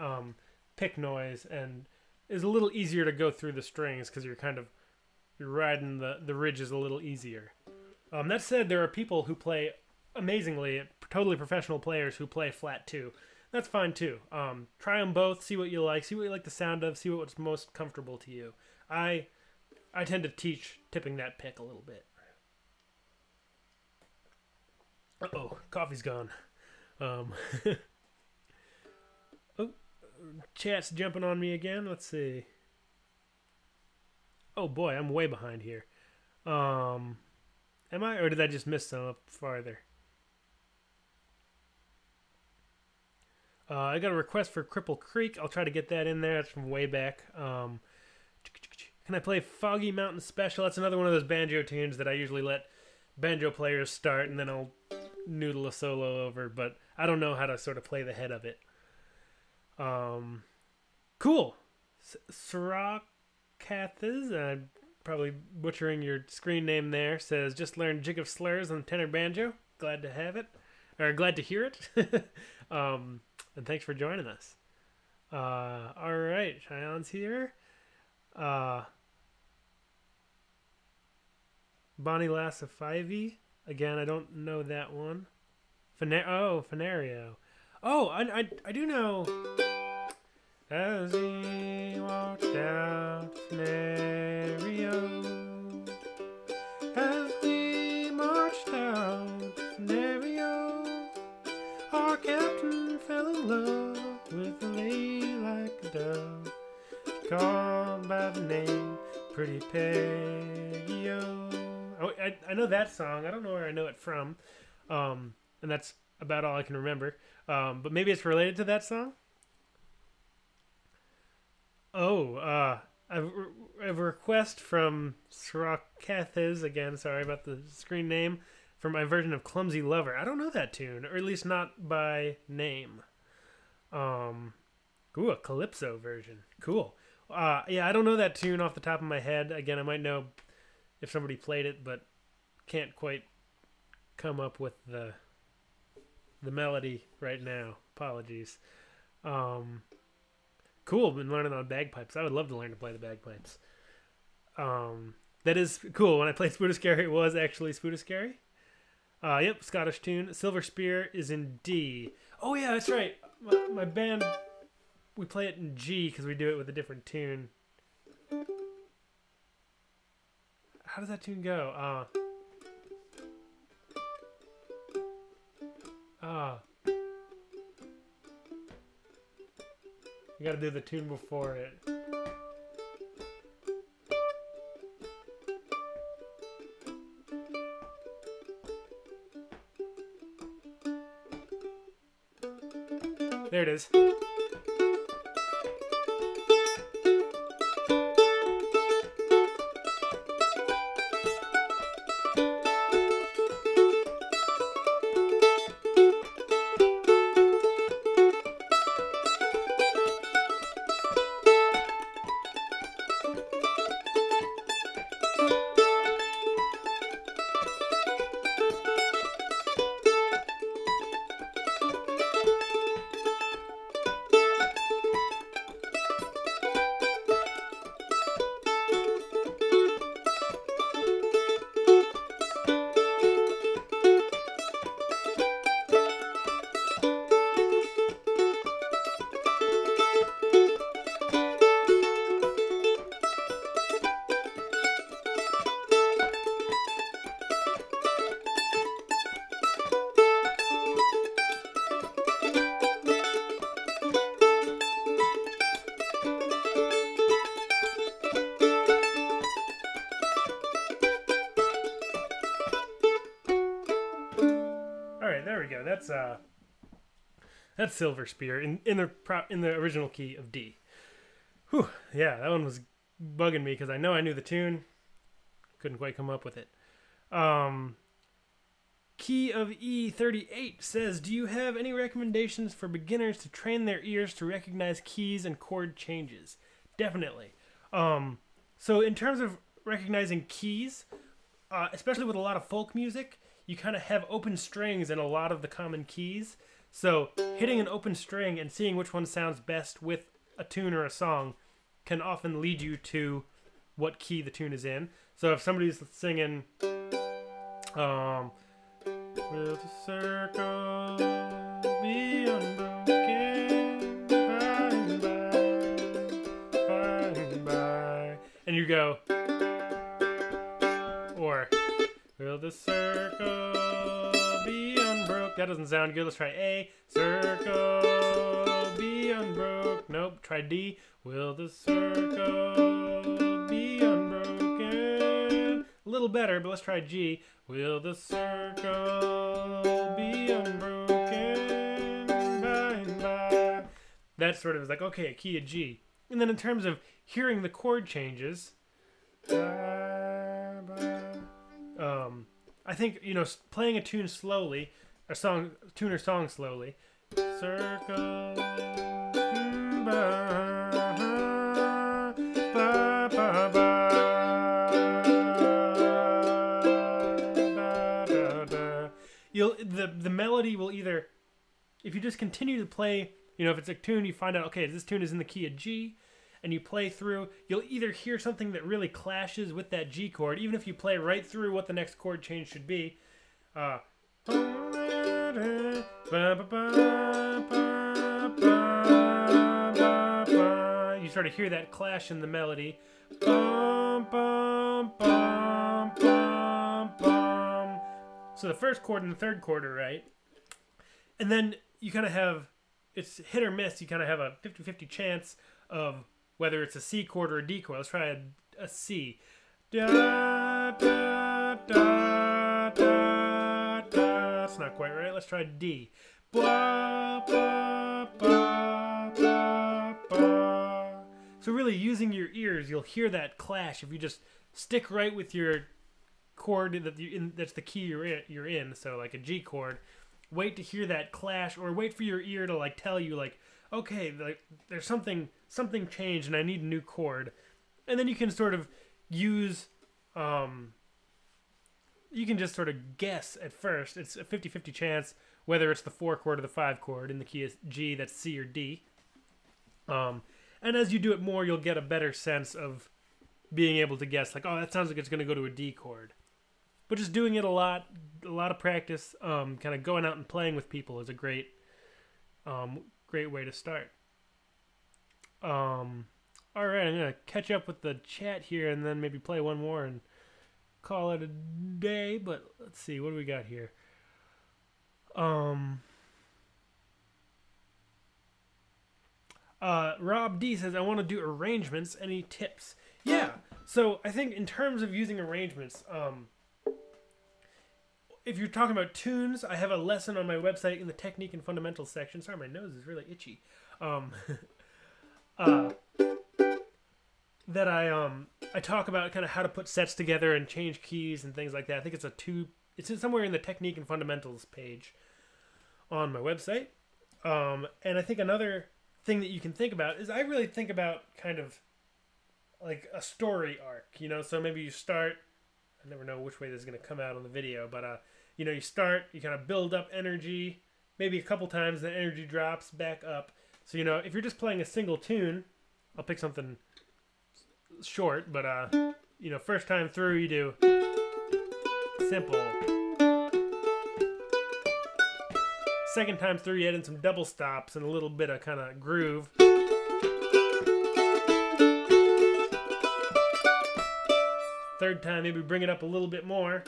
pick noise and is a little easier to go through the strings because you're riding the ridges a little easier. That said, there are people who play amazingly, totally professional players who play flat 2. That's fine too. Try them both, see what you like the sound of, see what's most comfortable to you. I tend to teach tipping that pick a little bit. Uh-oh, coffee's gone. Oh, chat's jumping on me again. Let's see. Oh boy, I'm way behind here. Am I? Or did I just miss some up farther? I got a request for Cripple Creek. I'll try to get that in there. That's from way back. Can I play Foggy Mountain Special? That's another one of those banjo tunes that I usually let banjo players start and then I'll noodle a solo over, but I don't know how to sort of play the head of it. Cool. Sirakathas, I'm probably butchering your screen name there, says, just learned jig of slurs on tenor banjo. Glad to have it. Or glad to hear it. And thanks for joining us. Alright, Cheyenne's here. Bonnie Lass of 5e. Again, I don't know that one. Fenario. Oh, I do know. As he walked out, Fenario. As we marched out, Fenario. Our captain fell in love with a lady like a dove. She called by the name Pretty Peggio. Oh, I know that song. I don't know where I know it from. And that's about all I can remember. But maybe it's related to that song? Oh, I have a request from Sirakathas, again, sorry about the screen name, for my version of Clumsy Lover. I don't know that tune, or at least not by name. Ooh, a Calypso version. Cool. Yeah, I don't know that tune off the top of my head. Again, I might know if somebody played it, but can't quite come up with the melody right now. Apologies. Cool, been learning on bagpipes. I would love to learn to play the bagpipes. That is cool. When I played Spootiscary, it was actually Spootiscary. Yep, Scottish tune. Silver Spear is in D. Oh yeah, that's right. My band, we play it in G because we do it with a different tune. How does that tune go? You gotta do the tune before it. There it is. There we go. That's Silver Spear in the original key of D. Whew, yeah, that one was bugging me because I knew the tune, couldn't quite come up with it. Key of E38 says, "Do you have any recommendations for beginners to train their ears to recognize keys and chord changes?" Definitely. So in terms of recognizing keys, especially with a lot of folk music, you kind of have open strings in a lot of the common keys. So hitting an open string and seeing which one sounds best with a tune or a song can often lead you to what key the tune is in. So if somebody's singing, will the circle be unbroken by and by, and you go, or will the circle be unbroke? That doesn't sound good. Let's try A. Circle be unbroke. Nope. Try D. Will the circle be unbroken? A little better, but let's try G. Will the circle be unbroken by and by? That sort of is like, okay, a key of G. And then in terms of hearing the chord changes, I think, playing a tune slowly, tune or song slowly. Circle, the melody will either, if you just continue to play, if it's a tune, you find out, okay, this tune is in the key of G, and you play through, you'll either hear something that really clashes with that G chord, even if you play right through what the next chord change should be. You start to hear that clash in the melody. So the first chord and the third chord are right. And then you kind of have, it's hit or miss, you kind of have a 50-50 chance of whether it's a C chord or a D chord. Let's try a C. Da, da, da, da, da. That's not quite right. Let's try D. Ba, ba, ba, ba, ba. So really using your ears, you'll hear that clash if you just stick right with your chord that's the key you're in. So like a G chord. Wait to hear that clash, or wait for your ear to like tell you like, okay, like there's something changed and I need a new chord. And then you can sort of use, you can just sort of guess at first. It's a 50-50 chance whether it's the 4 chord or the 5 chord in the key of G, that's C or D. And as you do it more, you'll get a better sense of being able to guess, like, oh, that sounds like it's going to go to a D chord. But just doing it a lot of practice, kind of going out and playing with people is a great way to start. All right, I'm going to catch up with the chat here and then maybe play one more and call it a day. But let's see, what do we got here? Rob D says, I want to do arrangements. Any tips? Yeah, so I think in terms of using arrangements, if you're talking about tunes, I have a lesson on my website in the technique and fundamentals section. Sorry, my nose is really itchy. That I talk about kind of how to put sets together and change keys and things like that. I think it's somewhere in the technique and fundamentals page on my website. And I think another thing that you can think about is I really think about kind of like a story arc, you know. So maybe you start. I never know which way this is going to come out on the video, but you know, you start, you kind of build up energy, maybe a couple times, the energy drops back up. So, you know, if you're just playing a single tune, I'll pick something short, but you know, first time through you do simple. Second time through you add in some double stops and a little bit of kind of groove. Third time maybe bring it up a little bit more.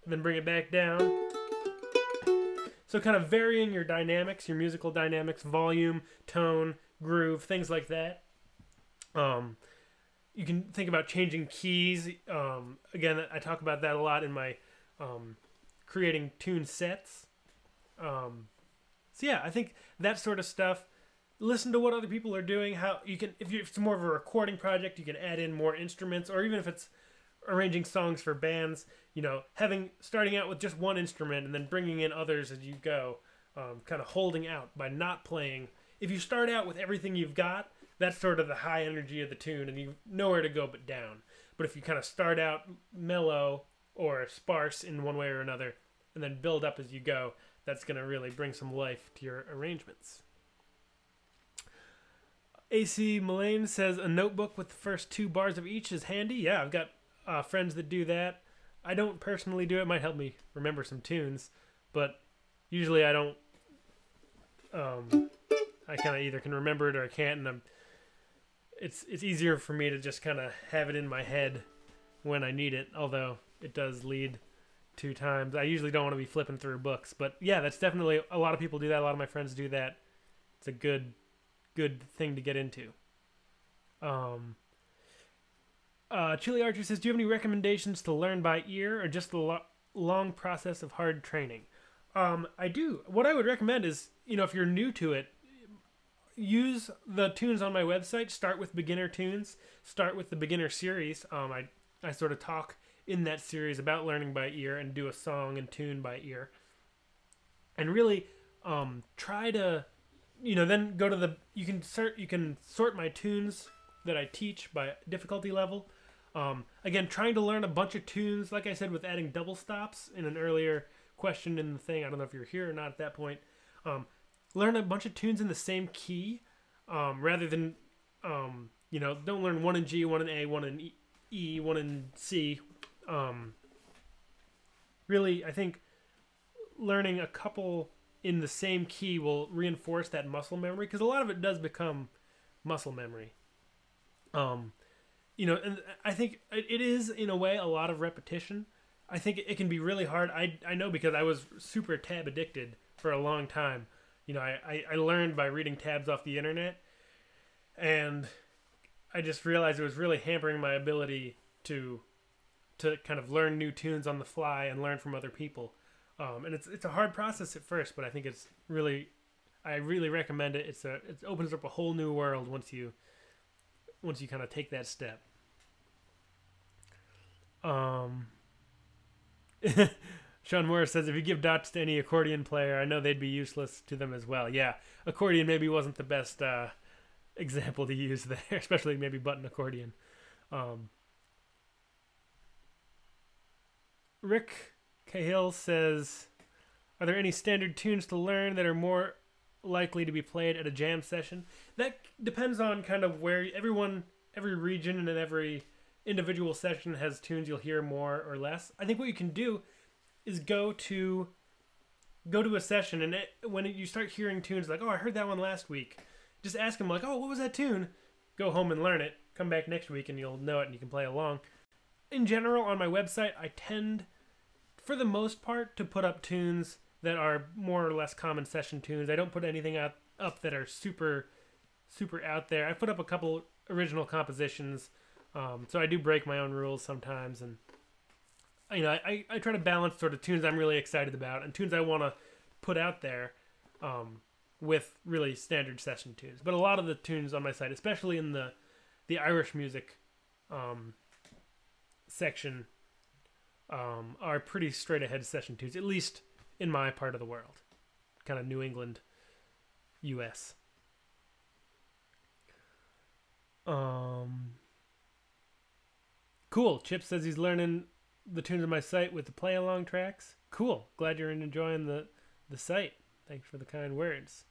And then bring it back down. So kind of varying your dynamics, your musical dynamics, volume, tone, groove, things like that. You can think about changing keys. Again, I talk about that a lot in my creating tune sets. So yeah, I think that sort of stuff. Listen to what other people are doing. How you can, if it's more of a recording project, you can add in more instruments, or even if it's arranging songs for bands, you know, starting out with just one instrument and then bringing in others as you go, kind of holding out by not playing. If you start out with everything you've got, that's sort of the high energy of the tune, and you've nowhere to go but down. But if you kind of start out mellow or sparse in one way or another, and then build up as you go, that's going to really bring some life to your arrangements. AC Mullane says a notebook with the first 2 bars of each is handy. Yeah, I've got friends that do that. I don't personally do it. It might help me remember some tunes, but usually I don't. I kind of either can remember it or I can't, and it's easier for me to just kind of have it in my head when I need it. Although it does lead to times I usually don't want to be flipping through books, but yeah, that's definitely, a lot of people do that. A lot of my friends do that. It's a good thing to get into. Chili Archer says, do you have any recommendations to learn by ear or just the long process of hard training? I do. What I would recommend is, you know, if you're new to it, use the tunes on my website. Start with beginner tunes. Start with the beginner series. I sort of talk in that series about learning by ear and do a song and tune by ear. And really try to, you know, then go to you can sort my tunes that I teach by difficulty level. Again, trying to learn a bunch of tunes, like I said, with adding double stops in an earlier question in the thing. I don't know if you're here or not at that point. Learn a bunch of tunes in the same key, rather than, you know, don't learn one in G, one in A, one in E, one in C. Really, I think learning a couple in the same key will reinforce that muscle memory, because a lot of it does become muscle memory. You know, and I think it is, in a way, a lot of repetition. I think it can be really hard. I know, because I was super tab addicted for a long time. You know, I learned by reading tabs off the internet, and I just realized it was really hampering my ability to kind of learn new tunes on the fly and learn from other people. And it's a hard process at first, but I think I really recommend it. It opens up a whole new world once you kind of take that step. Sean Morris says, if you give dots to any accordion player, I know they'd be useless to them as well. Yeah, accordion maybe wasn't the best example to use there, especially maybe button accordion. Rick Cahill says, are there any standard tunes to learn that are more likely to be played at a jam session? That depends on kind of where every region and every individual session has tunes you'll hear more or less. I think what you can do is go to a session, and when you start hearing tunes like, oh, I heard that one last week, just ask them like, oh, what was that tune? Go home and learn it. Come back next week and you'll know it and you can play along. In general, on my website, I tend, for the most part, to put up tunes that are more or less common session tunes. I don't put anything up that are super out there. I put up a couple original compositions So I do break my own rules sometimes, and I try to balance sort of tunes I'm really excited about and tunes I want to put out there with really standard session tunes. But a lot of the tunes on my site, especially in the Irish music section, are pretty straight ahead session tunes, at least in my part of the world, kind of New England, U.S. Cool. Chip says he's learning the tunes on my site with the play along tracks. Cool. Glad you're enjoying the site. Thanks for the kind words.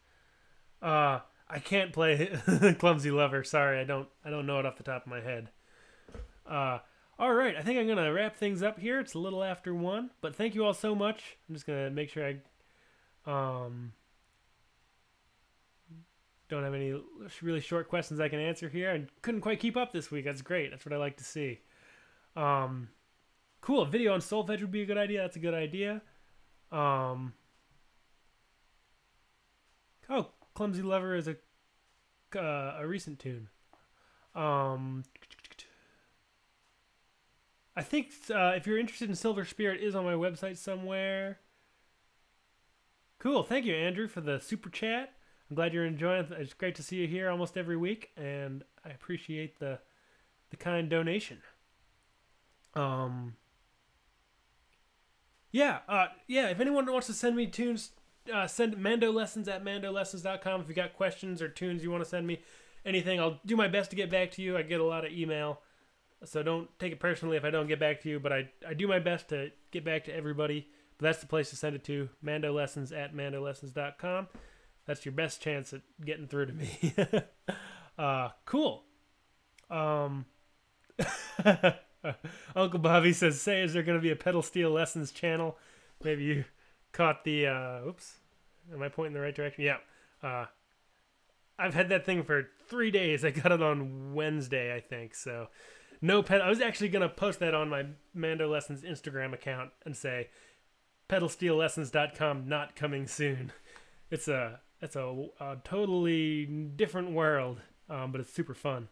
I can't play Clumsy Lover. Sorry, I don't know it off the top of my head. All right, I think I'm gonna wrap things up here. It's a little after 1, but thank you all so much. I'm just gonna make sure I don't have any really short questions I can answer here. I couldn't quite keep up this week. That's great. That's what I like to see. Cool. A video on solfege would be a good idea. That's a good idea. Oh, Clumsy Lover is a recent tune. I think if you're interested in Silver Spirit, is on my website somewhere. Cool. Thank you, Andrew, for the super chat. I'm glad you're enjoying it. It's great to see you here almost every week, and I appreciate the kind donation. If anyone wants to send me tunes, send MandoLessons at MandoLessons.com. If you got questions or tunes you want to send me, anything, I'll do my best to get back to you. I get a lot of email, so don't take it personally if I don't get back to you, but I do my best to get back to everybody. But that's the place to send it to, MandoLessons at MandoLessons.com. That's your best chance at getting through to me. Cool. Uncle Bobby says, is there going to be a pedal steel lessons channel? Maybe you caught the, oops, am I pointing in the right direction? Yeah. I've had that thing for 3 days. I got it on Wednesday, I think. So no pedal. I was actually going to post that on my MandoLessons Instagram account and say, pedalsteellessons.com not coming soon. It's a totally different world, but it's super fun.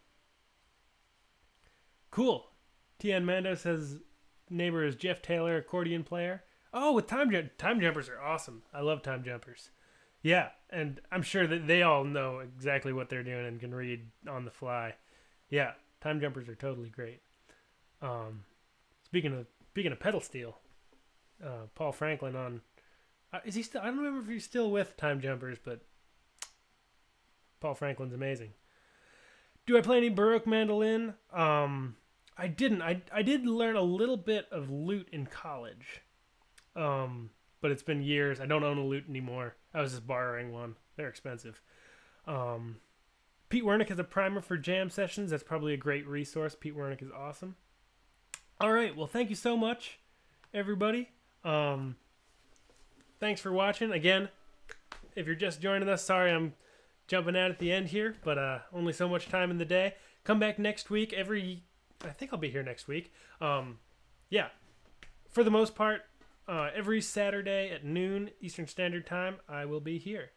Cool. TN Mando says neighbor is Jeff Taylor, accordion player. Oh, with time jumpers are awesome. I love time jumpers. Yeah, and I'm sure that they all know exactly what they're doing and can read on the fly. Yeah, time jumpers are totally great. Speaking of pedal steel, Paul Franklin on. Is he still? I don't remember if he's still with Time Jumpers, but Paul Franklin's amazing. Do I play any Baroque mandolin? I didn't. I did learn a little bit of lute in college, but it's been years. I don't own a lute anymore. I was just borrowing one. They're expensive. Pete Wernick has a primer for jam sessions. That's probably a great resource. Pete Wernick is awesome. All right. Well, thank you so much, everybody. Thanks for watching. Again, if you're just joining us, sorry I'm jumping out at the end here, but only so much time in the day. Come back next week. I think I'll be here next week. Yeah, for the most part, every Saturday at noon Eastern Standard Time, I will be here.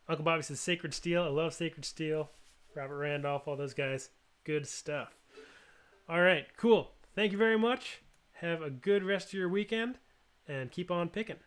Uncle Bobby says Sacred Steel. I love Sacred Steel. Robert Randolph, all those guys. Good stuff. All right, cool. Thank you very much. Have a good rest of your weekend, and keep on picking.